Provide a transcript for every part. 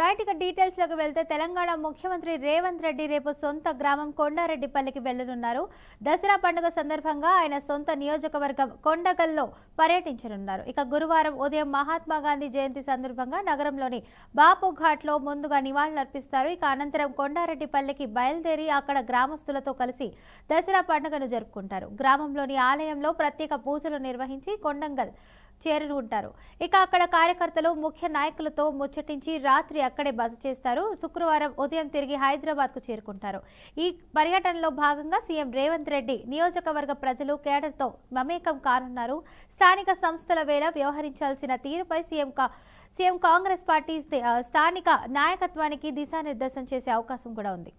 Right ఇక details లోకి వెళ్తే తెలంగాణ ముఖ్యమంత్రి రేవంత్ రెడ్డి రేపు సొంత గ్రామం కొండారెడ్డిపల్లికి వెళ్లనున్నారు. దసరా పండుగ సందర్భంగా ఆయన సొంత నియోజకవర్గం కొండగల్లో పర్యటించనున్నారు. ఇక గురువారం ఉదయం మహాత్మా గాంధీ జయంతి సందర్భంగా నగరంలోని బాపు ఘాట్లో ముందుగా నివాళులర్పిస్తారు. ఇక అనంతరం కొండారెడ్డిపల్లికి బయలుదేరి అక్కడ గ్రామస్తులతో కలిసి దసరా పండుగను జరుపుకుంటారు. గ్రామంలోని ఆలయంలో ప్రత్యేక పూజలు నిర్వహించి కొండంగల్ చేరుకుంటారు. ఇక అక్కడ కార్యకర్తలు ముఖ్య నాయకులతో ముచ్చటించి రాత్రి అక్కడే బస చేస్తారు. శుక్రవారం ఉదయం తిరిగి హైదరాబాద్ కు చేరుకుంటారు. ఈ పర్యటనలో భాగంగా సీఎం రేవంత్ రెడ్డి నియోజకవర్గ ప్రజలు కేడర్తో మమేకం కానున్నారు. స్థానిక సంస్థల వేళ వ్యవహరించాల్సిన తీరుపై సీఎం కాంగ్రెస్ పార్టీ స్థానిక నాయకత్వానికి దిశానిర్దేశం చేసే అవకాశం కూడా ఉంది.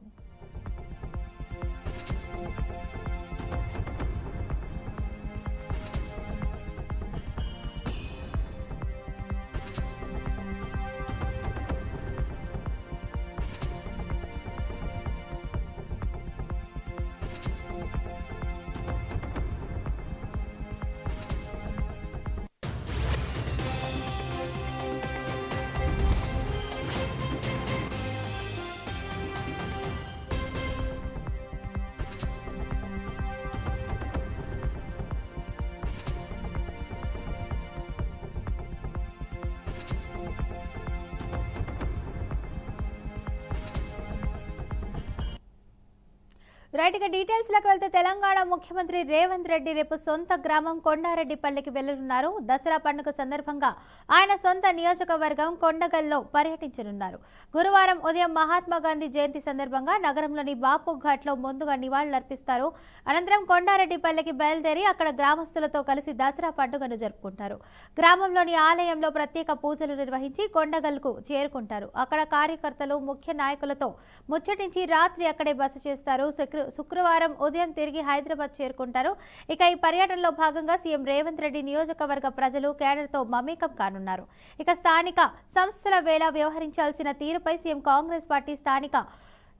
రైట్ ఇక డీటెయిల్స్ లోకి వెళ్తే తెలంగాణ ముఖ్యమంత్రి రేవంత్ రెడ్డి రేపు సొంత గ్రామం కొండారెడ్డిపల్లికి వెళ్లనున్నారు. దసరా పండుగ సందర్భంగా ఆయన సొంత నియోజకవర్గం కొండగల్లో పర్యటించనున్నారు. గురువారం ఉదయం మహాత్మా గాంధీ జయంతి సందర్భంగా నగరంలోని బాపు ఘాట్లో ముందుగా నివాళులర్పిస్తారు. అనంతరం కొండారెడ్డిపల్లికి బయలుదేరి అక్కడ గ్రామస్తులతో కలిసి దసరా పండుగను జరుపుకుంటారు. గ్రామంలోని ఆలయంలో ప్రత్యేక పూజలు నిర్వహించి కొండగల్కు చేరుకుంటారు. అక్కడ కార్యకర్తలు ముఖ్య నాయకులతో ముచ్చటించి రాత్రి అక్కడే బస చేస్తారు. శుక్రవారం ఉదయం తిరిగి హైదరాబాద్ చేరుకుంటారు. ఇక ఈ పర్యటనలో భాగంగా సీఎం రేవంత్ రెడ్డి నియోజకవర్గ ప్రజలు కేడర్తో మమేకం కానున్నారు. ఇక స్థానిక సంస్థల వేళ వ్యవహరించాల్సిన తీరుపై సీఎం కాంగ్రెస్ పార్టీ స్థానిక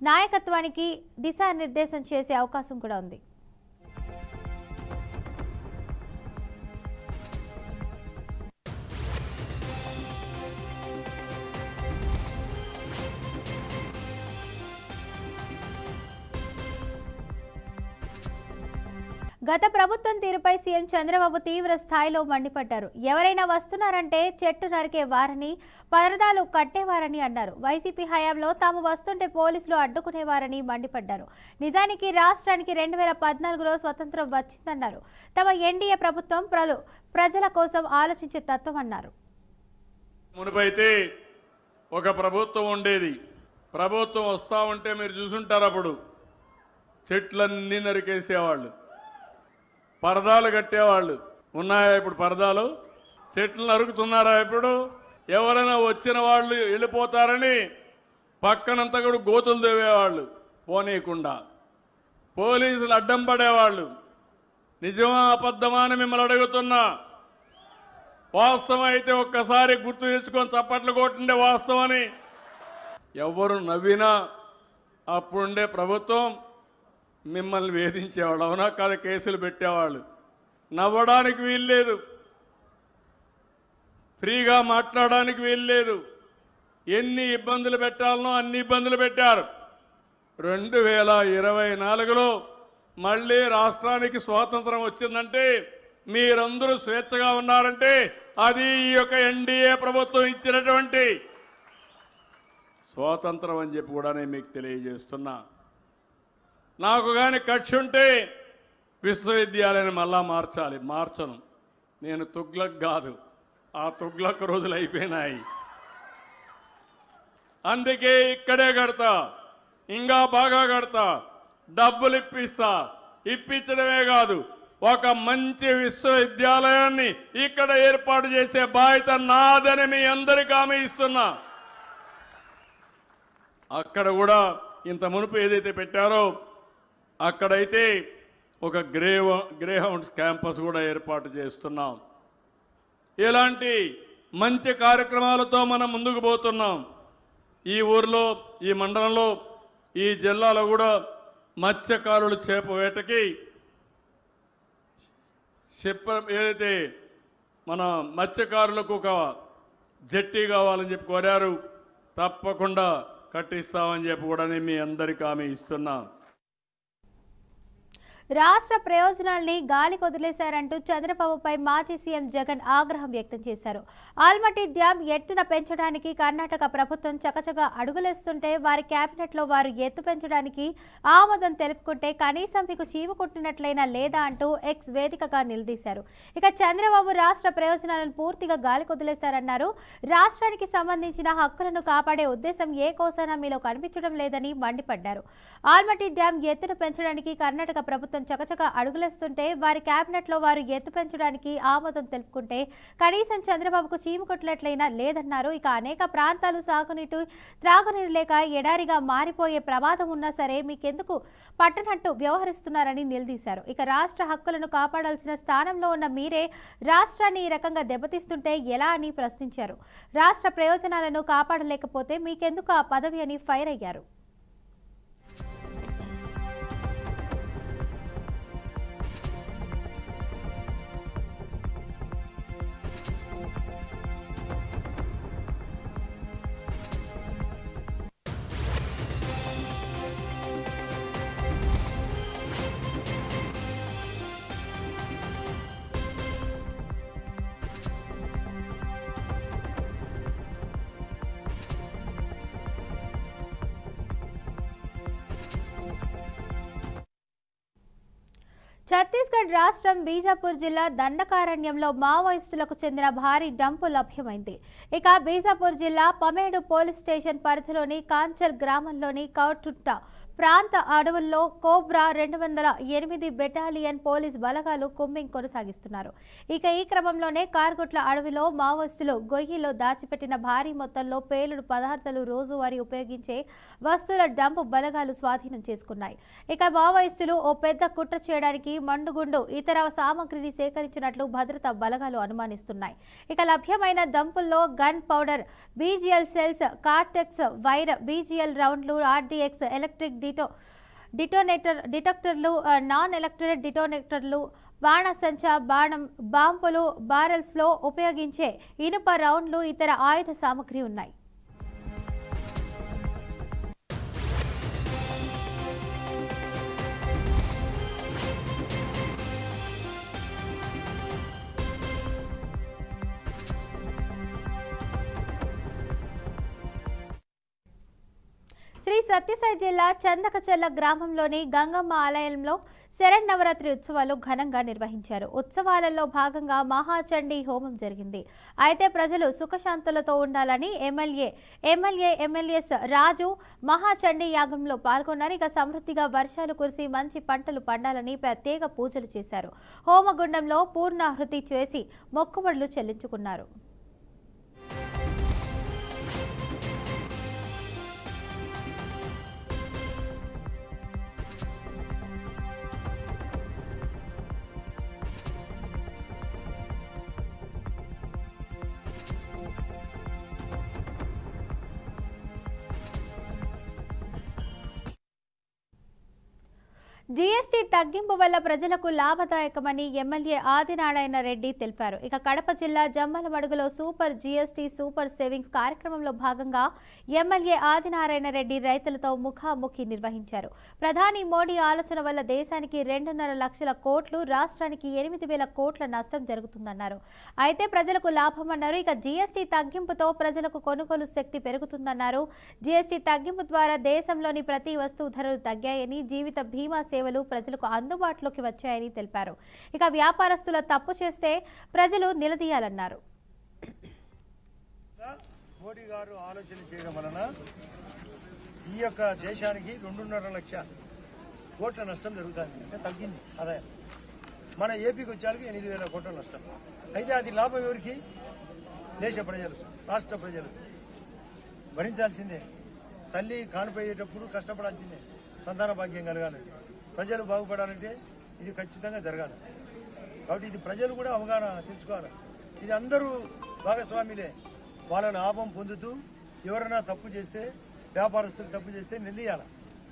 నాయకత్వానికి దిశానిర్దేశం చేసే అవకాశం కూడా ఉంది. గత ప్రభుత్వం తీరుపై సీఎం చంద్రబాబు తీవ్ర స్థాయిలో మండిపడ్డారు. ఎవరైనా వస్తున్నారంటే చెట్టు నరికే వారని, పరదాలు కట్టేవారని అన్నారు. వైసీపీ హయాంలో తాము వస్తుంటే పోలీసులు అడ్డుకునేవారని మండిపడ్డారు. నిజానికి రాష్ట్రానికి 2014లో స్వతంత్రం వచ్చిందన్నారు. తమ ఎన్డీఏ ప్రభుత్వం ప్రజల కోసం ఆలోచించే తత్వం అన్నారు. మునుపైతే ఒక ప్రభుత్వం ఉండేది. ప్రభుత్వం వస్తా ఉంటే మీరు చూసుంటారు, అప్పుడు చెట్లన్నీ నరికేసేవాళ్ళు, పరదాలు కట్టేవాళ్ళు. ఉన్నాయా ఇప్పుడు పరదాలు? చెట్లు నరుకుతున్నారా ఇప్పుడు? ఎవరైనా వచ్చిన వాళ్ళు వెళ్ళిపోతారని పక్కనంతా కూడా గోతులు తవ్వేవాళ్ళు పోనీయకుండా. పోలీసులు అడ్డం పడేవాళ్ళు. నిజమా అబద్ధమా అని మిమ్మల్ని అడుగుతున్నా. వాస్తవం అయితే ఒక్కసారి గుర్తు తెచ్చుకొని చప్పట్లు కొట్టుండే వాస్తవని. ఎవరు నవ్వినా అప్పుడుండే ప్రభుత్వం మిమ్మల్ని వేధించేవాళ్ళు. అవునా కాదు? కేసులు పెట్టేవాళ్ళు. నవ్వడానికి వీల్లేదు, ఫ్రీగా మాట్లాడడానికి వీల్లేదు. ఎన్ని ఇబ్బందులు పెట్టాలనో అన్ని ఇబ్బందులు పెట్టారు. 2024లో మళ్ళీ రాష్ట్రానికి స్వాతంత్రం వచ్చిందంటే, మీరందరూ స్వేచ్ఛగా ఉన్నారంటే అది ఈ యొక్క ఎన్డీఏ ప్రభుత్వం ఇచ్చినటువంటి స్వాతంత్రం అని చెప్పి కూడా నేను మీకు తెలియజేస్తున్నా. నాకు కానీ కక్ష ఉంటే విశ్వవిద్యాలయాన్ని మళ్ళా మార్చను. నేను తుగ్లక్ కాదు, ఆ తుగ్లక్ రోజులు అయిపోయినాయి. అందుకే ఇక్కడే కడతా, ఇంకా బాగా కడతా, డబ్బులు ఇప్పిస్తా. ఇప్పించడమే కాదు, ఒక మంచి విశ్వవిద్యాలయాన్ని ఇక్కడ ఏర్పాటు చేసే బాధ్యత నాదని మీ అందరికీ హామీ ఇస్తున్నా. అక్కడ కూడా ఇంత మునుపు ఏదైతే పెట్టారో అక్కడైతే ఒక గ్రేహౌండ్స్ క్యాంపస్ కూడా ఏర్పాటు చేస్తున్నాం. ఇలాంటి మంచి కార్యక్రమాలతో మనం ముందుకు పోతున్నాం. ఈ ఊర్లో, ఈ మండలంలో, ఈ జిల్లాలో కూడా మత్స్యకారులు చేప వేటకి ఏదైతే మన మత్స్యకారులకు ఒక జట్టి కావాలని చెప్పి కోరారు. తప్పకుండా కట్టిస్తామని చెప్పి కూడా మీ అందరికీ హామీ ఇస్తున్నాం. రాష్ట్ర ప్రయోజనాల్ని గాలికి వదిలేశారంటూ చంద్రబాబుపై మాజీ సీఎం జగన్ ఆగ్రహం వ్యక్తం చేశారు. ఆల్మట్టి డ్యాం ఎత్తున పెంచడానికి కర్ణాటక ప్రభుత్వం చకచగా అడుగులేస్తుంటే వారి కేబినెట్లో వారు ఎత్తు పెంచడానికి ఆమోదం తెలుపుకుంటే కనీసం మీకు చీమ కుట్టినట్లయినా లేదా అంటూ ఎక్స్ వేదికగా నిలదీశారు. ఇక చంద్రబాబు రాష్ట్ర ప్రయోజనాలను పూర్తిగా గాలికి వదిలేశారన్నారు. రాష్ట్రానికి సంబంధించిన హక్కులను కాపాడే ఉద్దేశం ఏ కోసానా మీలో కనిపించడం లేదని మండిపడ్డారు. ఆల్మట్టి డ్యాం ఎత్తును పెంచడానికి కర్ణాటక ప్రభుత్వం చకచక అడుగులేస్తుంటే వారి కేబినెట్లో వారు ఎత్తు పెంచడానికి ఆమోదం తెలుపుకుంటే కనీసం చంద్రబాబుకు చీమ కొట్టినట్లయినా లేదన్నారు. ఇక అనేక ప్రాంతాలు సాగునీటి త్రాగునీరు లేక ఎడారిగా మారిపోయే ప్రమాదం ఉన్నా సరే మీకెందుకు పట్టనట్టు వ్యవహరిస్తున్నారని నిలదీశారు. ఇక రాష్ట్ర హక్కులను కాపాడాల్సిన స్థానంలో ఉన్న మీరే రాష్ట్రాన్ని ఈ రకంగా దెబ్బతీస్తుంటే ఎలా అని ప్రశ్నించారు. రాష్ట్ర ప్రయోజనాలను కాపాడలేకపోతే మీకెందుకు ఆ పదవి అని ఫైర్ అయ్యారు. ఛత్తీస్గఢ్ రాష్ట్రం బీజాపూర్ జిల్లా దండకారణ్యంలో మావోయిస్టులకు చెందిన భారీ డంపు లభ్యమైంది. ఇక బీజాపూర్ జిల్లా పమేడు పోలీస్ స్టేషన్ పరిధిలోని కాంచల్ గ్రామంలోని కౌటుట్ట ప్రాంత అడవుల్లో కోబ్రా 208 బెటాలియన్ పోలీస్ బలగాలు కుమ్మింగ్ కొనసాగిస్తున్నారు. ఇక ఈ క్రమంలోనే కార్గుట్ల అడవిలో మావోయిస్టులు గొయ్యిలో దాచిపెట్టిన భారీ మొత్తంలో పేలుడు పదార్థాలు రోజువారీ ఉపయోగించే వస్తువుల డంపు బలగాలు స్వాధీనం చేసుకున్నాయి. ఇక మావోయిస్టులు ఓ పెద్ద కుట్ర చేయడానికి మండుగుండు ఇతర సామగ్రిని సేకరించినట్లు భద్రతా బలగాలు అనుమానిస్తున్నాయి. ఇక లభ్యమైన డంపుల్లో gun powder, BGL cells, cortex wire, BGL రౌండ్లు, ఆర్డీఎక్స్, ఎలక్ట్రిక్ డిటెక్టర్లు, నాన్ ఎలక్ట్రిక్ డిటోనేటర్లు, బాణసంచ, బాంబులు, బారెల్స్లో ఉపయోగించే ఇనుప రౌండ్లు, ఇతర ఆయుధ సామగ్రి ఉన్నాయి. శ్రీ సత్యసాయి జిల్లా చందకచెల్ల గ్రామంలోని గంగమ్మ ఆలయంలో శరన్నవరాత్రి ఉత్సవాలు ఘనంగా నిర్వహించారు. ఉత్సవాలలో భాగంగా మహాచండీ హోమం జరిగింది. అయితే ప్రజలు సుఖశాంతులతో ఉండాలని ఎమ్మెల్యేస్ రాజు మహాచండీ యాగంలో పాల్గొన్నారు. ఇక సమృద్ధిగా వర్షాలు కురిసి మంచి పంటలు పండాలని ప్రత్యేక పూజలు చేశారు. హోమగుండంలో పూర్ణాహుతి చేసి మొక్కుబడులు చెల్లించుకున్నారు. జీఎస్టీ తగ్గింపు వల్ల ప్రజలకు లాభదాయకమని ఎమ్మెల్యే ఆదినారాయణ రెడ్డి తెలిపారు. ఇక కడప జిల్లా జమ్మలమడుగులో సూపర్ జీఎస్టీ సూపర్ సేవింగ్స్ కార్యక్రమంలో భాగంగా ఎమ్మెల్యే ఆదినారాయణ రెడ్డి రైతులతో ముఖాముఖి నిర్వహించారు. ప్రధాని మోడీ ఆలోచన వల్ల దేశానికి 2.5 లక్షల కోట్లు, రాష్ట్రానికి 8,000 కోట్ల నష్టం జరుగుతుందన్నారు. అయితే ప్రజలకు లాభమన్నారు. ఇక జీఎస్టీ తగ్గింపుతో ప్రజలకు కొనుగోలు శక్తి పెరుగుతుందన్నారు. జీఎస్టీ తగ్గింపు ద్వారా దేశంలోని ప్రతి వస్తువు ధరలు తగ్గాయని, జీవిత బీమా సేవలు ప్రజలకు అందుబాటులోకి వచ్చాయని తెలిపారు. ఇక వ్యాపారస్తుల తప్పు చేస్తే ప్రజలు నిలదీయాలన్నారు. మోడీ గారు ఆలోచన చేయడం వలన ఈ యొక్క దేశానికి 2.5 లక్షల కోట్ల నష్టం జరుగుతుంది. అంటే తగ్గింది ఆదాయం. మన ఏపీకి వచ్చేకి 8,000 కోట్ల నష్టం. అయితే అది లాభం ఎవరికి? దేశ ప్రజలు, రాష్ట్ర ప్రజలు భరించాల్సిందే. తల్లి కానిపోయేటప్పుడు కష్టపడాల్సిందే. సంతాన భాగ్యం కలగాలంటే, ప్రజలు బాగుపడాలంటే ఇది ఖచ్చితంగా జరగాలి. కాబట్టి ఇది ప్రజలు కూడా అవగాహన తెలుసుకోవాలి. ఇది అందరూ భాగస్వామిలే. వాళ్ళ లాభం పొందుతూ ఎవరైనా తప్పు చేస్తే, వ్యాపారస్తులు తప్పు చేస్తే నిందియాలి.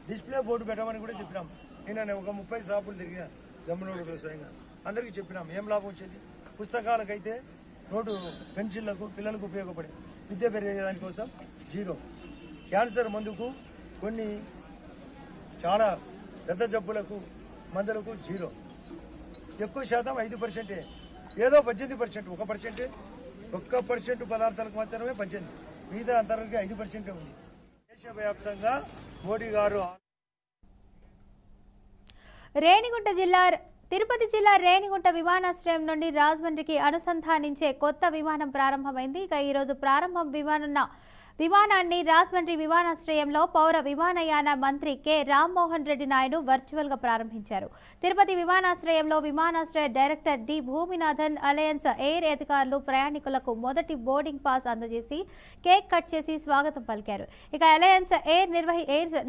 డిస్ప్లే బోర్డు పెట్టమని కూడా చెప్పినాం. నేను ఒక 30 షాపులు తిరిగిన జమ్మలమడుగులో స్వయంగా అందరికీ చెప్పినాం. ఏం లాభం వచ్చేది? పుస్తకాలకైతే నోటు, పెన్సిళ్లకు, పిల్లలకు ఉపయోగపడే విద్య పెరిగే దానికోసం జీరో. క్యాన్సర్ మందుకు కొన్ని చాలా పెద్ద జబ్బులకు మందులకు జీరో. ఎక్కువ శాతం 5%. ఏదో 18%, 1%, 1% పదార్థాలకు మాత్రమే 18%, మిగతా అంతరానికి 5% ఉంది. దేశవ్యాప్తంగా మోడీ గారు తిరుపతి జిల్లా రేణిగుంట విమానాశ్రయం నుండి రాజమండ్రికి అనుసంధానించే కొత్త విమానం ప్రారంభమైంది. ఇక ఈరోజు ప్రారంభం విమానాన్ని రాజమండ్రి విమానాశ్రయంలో పౌర విమానయాన మంత్రి కె రామ్మోహన్ రెడ్డి నాయుడు వర్చువల్ గా ప్రారంభించారు. తిరుపతి విమానాశ్రయంలో విమానాశ్రయ director D Bhuminathan, alliance air అధికారులు ప్రయాణికులకు మొదటి బోర్డింగ్ పాస్ అందజేసి కేక్ కట్ చేసి స్వాగతం పలికారు. ఇక అలయన్స్ ఎయిర్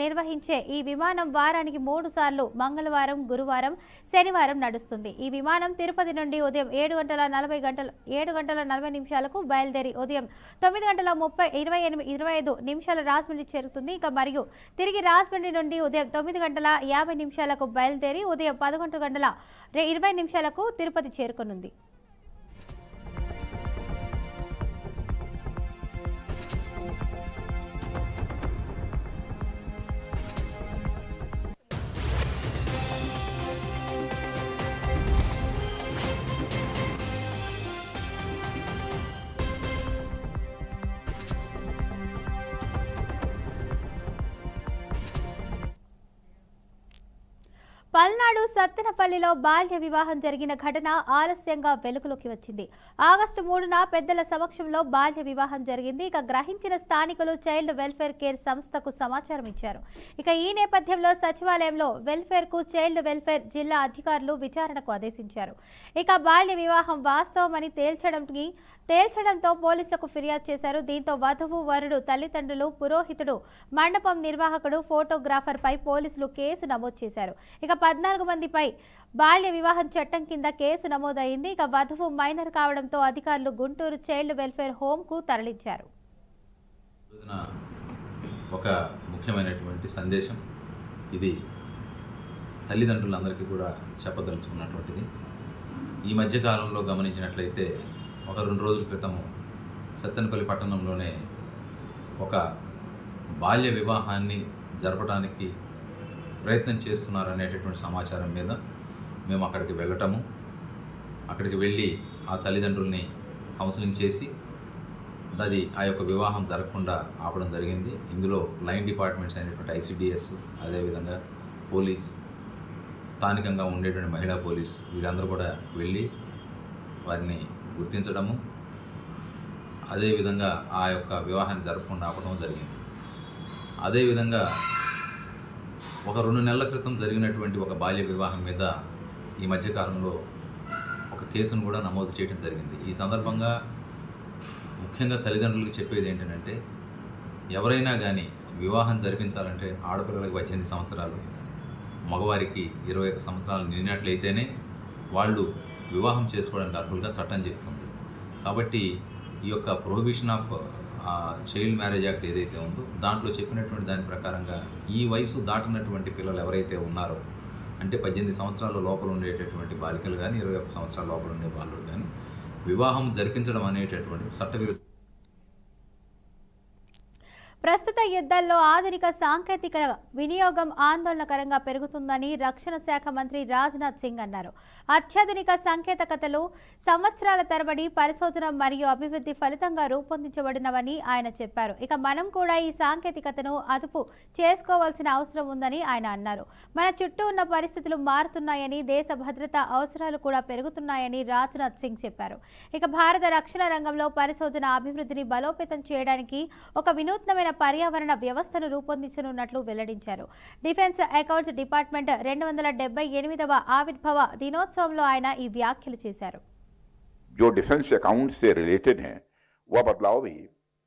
నిర్వహించే ఈ విమానం వారానికి 3 సార్లు మంగళవారం, గురువారం, శనివారం నడుస్తుంది. ఈ విమానం తిరుపతి నుండి ఉదయం 7 గంటల 40 నిమిషాలకు బయలుదేరి ఉదయం 9 గంటల 25 నిమిషాల రాజమండ్రి చేరుతుంది. ఇక మరియు తిరిగి రాజమండ్రి నుండి ఉదయం 9 గంటల 50 నిమిషాలకు బయలుదేరి ఉదయం 11 గంటల 20 నిమిషాలకు తిరుపతి చేరుకోనుంది. పల్నాడు సత్తెనపల్లిలో బాల్య వివాహం జరిగిన ఘటన ఆలస్యంగా వెలుగులోకి వచ్చింది. ఆగస్టు 3న పెద్దల సమక్షంలో బాల్య వివాహం జరిగింది. ఇక గ్రహించిన స్థానికులు చైల్డ్ వెల్ఫేర్ కేర్ సంస్థకు సమాచారం ఇచ్చారు. ఇక ఈ నేపథ్యంలో సచివాలయంలో చైల్డ్ వెల్ఫేర్ జిల్లా అధికారులు విచారణకు ఆదేశించారు. ఇక బాల్య వివాహం వాస్తవమని తేల్చడంతో పోలీసులకు ఫిర్యాదు చేశారు. దీంతో వధువు, వరుడు తల్లిదండ్రులు, పురోహితుడు, మండపం నిర్వాహకుడు, ఫోటోగ్రాఫర్ పై పోలీసులు కేసు నమోదు చేశారు. ఇక 14 మందిపై బాల్య వివాహం చట్టం కింద కేసు నమోదైంది. ఇక వధువు మైనర్ కావడంతో అధికారులు గుంటూరు చైల్డ్ వెల్ఫేర్ హోమ్ కు తరలించారు. ఒక ముఖ్యమైనటువంటి సందేశం ఇది తల్లిదండ్రులందరికీ కూడా చెప్పదలుచుకున్నటువంటిది. ఈ మధ్యకాలంలో గమనించినట్లయితే ఒక 2 రోజుల క్రితము సత్తెనపల్లి పట్టణంలోనే ఒక బాల్య వివాహాన్ని జరపడానికి ప్రయత్నం చేస్తున్నారు అనేటటువంటి సమాచారం మీద మేము అక్కడికి వెళ్ళటము, అక్కడికి వెళ్ళి ఆ తల్లిదండ్రుల్ని కౌన్సిలింగ్ చేసి ఆ యొక్క వివాహం జరగకుండా ఆపడం జరిగింది. ఇందులో లైన్ డిపార్ట్మెంట్స్ అయినటువంటి ఐసిడిఎస్, అదేవిధంగా పోలీస్, స్థానికంగా ఉండేటువంటి మహిళా పోలీస్, వీళ్ళందరూ కూడా వెళ్ళి వారిని గుర్తించడము, అదేవిధంగా ఆ యొక్క వివాహాన్ని జరగకుండా ఆపడం జరిగింది. అదేవిధంగా ఒక 2 నెలల క్రితం జరిగినటువంటి ఒక బాల్య వివాహం మీద ఈ మధ్యకాలంలో ఒక కేసును కూడా నమోదు చేయడం జరిగింది. ఈ సందర్భంగా ముఖ్యంగా తల్లిదండ్రులకు చెప్పేది ఏంటంటే, ఎవరైనా కానీ వివాహం జరిపించాలంటే ఆడపిల్లలకు 18 సంవత్సరాలు, మగవారికి 21 సంవత్సరాలు నిండినట్లయితేనే వాళ్ళు వివాహం చేసుకోవడానికి అర్హులుగా చట్టం చెప్తుంది. కాబట్టి ఈ యొక్క prohibition of child marriage act ఏదైతే ఉందో దాంట్లో చెప్పినటువంటి దాని ప్రకారంగా ఈ వయసు దాటినటువంటి పిల్లలు ఎవరైతే ఉన్నారో, అంటే 18 సంవత్సరాల లోపల ఉండేటటువంటి బాలికలు కానీ 21 సంవత్సరాల లోపల ఉండే బాలుడు కానీ వివాహం జరిపించడం అనేటటువంటిది చట్టవిరుద్ధం. ప్రస్తుత యుద్ధాల్లో ఆధునిక సాంకేతిక వినియోగం ఆందోళనకరంగా పెరుగుతుందని రక్షణ శాఖ మంత్రి రాజ్నాథ్ సింగ్ అన్నారు. అత్యాధునిక సాంకేతికతలు సంవత్సరాల తరబడి పరిశోధన మరియు అభివృద్ధి ఫలితంగా రూపొందించబడినవని ఆయన చెప్పారు. ఇక మనం కూడా ఈ సాంకేతికతను అదుపు చేసుకోవాల్సిన అవసరం ఉందని ఆయన అన్నారు. మన చుట్టూ ఉన్న పరిస్థితులు మారుతున్నాయని, దేశ భద్రతా అవసరాలు కూడా పెరుగుతున్నాయని రాజ్నాథ్ సింగ్ చెప్పారు. ఇక భారత రక్షణ రంగంలో పరిశోధన అభివృద్ధిని బలోపేతం చేయడానికి ఒక వినూత్నమైన పర్యావరణ వ్యవస్థను రూపొందించనున్నట్లు వెల్లడించారు. డిఫెన్స్ అకౌంట్స్ డిపార్ట్మెంట్ 278వ ఆవిర్భావ దినోత్సవంలో ఆయన ఈ వ్యాఖ్యలు చేశారు. जो डिफेंस अकाउंट से रिलेटेड हैं, वह बदलाव भी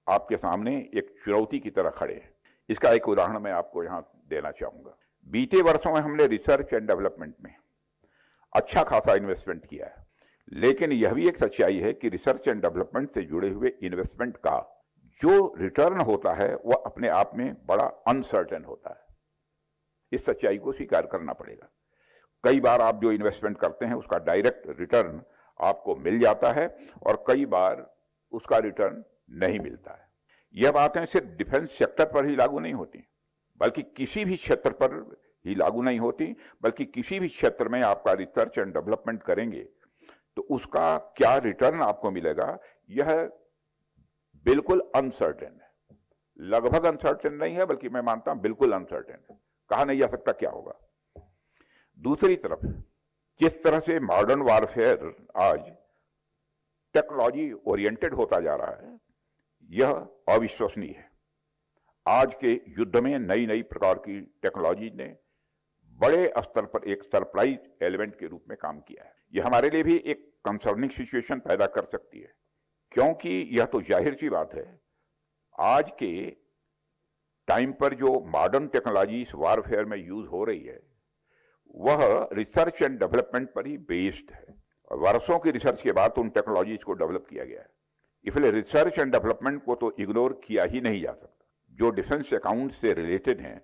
आपके सामने एक चुनौती की तरह खड़े हैं. इसका एक उदाहरण मैं आपको यहाँ देना चाहूँगा. बीते वर्षों में हमने रिसर्च एंड डेवलपमेंट में अच्छा खासा इन्वेस्टमेंट किया है, लेकिन यह भी एक सच्चाई है कि रिसर्च एंड डेवलपमेंट से जुड़े हुए इन्वेस्टमेंट का जो रिटर्न होता है वह अपने आप में बड़ा अनसर्टेन होता है. इस सच्चाई को स्वीकार करना पड़ेगा. कई बार आप जो इन्वेस्टमेंट करते हैं उसका डायरेक्ट रिटर्न आपको मिल जाता है और कई बार उसका रिटर्न नहीं मिलता है. यह बातें सिर्फ डिफेंस सेक्टर पर ही लागू नहीं होती, बल्कि किसी भी क्षेत्र पर ही लागू नहीं होती, बल्कि किसी भी क्षेत्र में आपका रिसर्च एंड डेवलपमेंट करेंगे तो उसका क्या रिटर्न आपको मिलेगा, यह बिल्कुल अनसर्टेन है। लगभग अनसर्टेन नहीं है, बल्कि मैं मानता हूं बिल्कुल अनसर्टेन है। कहा नहीं जा सकता क्या होगा। दूसरी तरफ जिस तरह से मॉडर्न वारफेयर आज टेक्नोलॉजी ओरिएंटेड होता जा रहा है, यह अविश्वसनीय है। आज के युद्ध में नई नई प्रकार की टेक्नोलॉजी ने बड़े स्तर पर एक सरप्राइज एलिमेंट के रूप में काम किया है। यह हमारे लिए भी एक कंसर्निंग सिचुएशन पैदा कर सकती है, क्योंकि यह तो जाहिर सी बात है, आज के टाइम पर जो मॉडर्न टेक्नोलॉजी इस वारफेयर में यूज हो रही है वह रिसर्च एंड डेवलपमेंट पर ही बेस्ड है। और वर्षों की रिसर्च के बाद उन टेक्नोलॉजीज को डेवलप किया गया है। इसलिए रिसर्च एंड डेवलपमेंट को तो इग्नोर किया ही नहीं जा सकता। जो डिफेंस अकाउंट से रिलेटेड हैं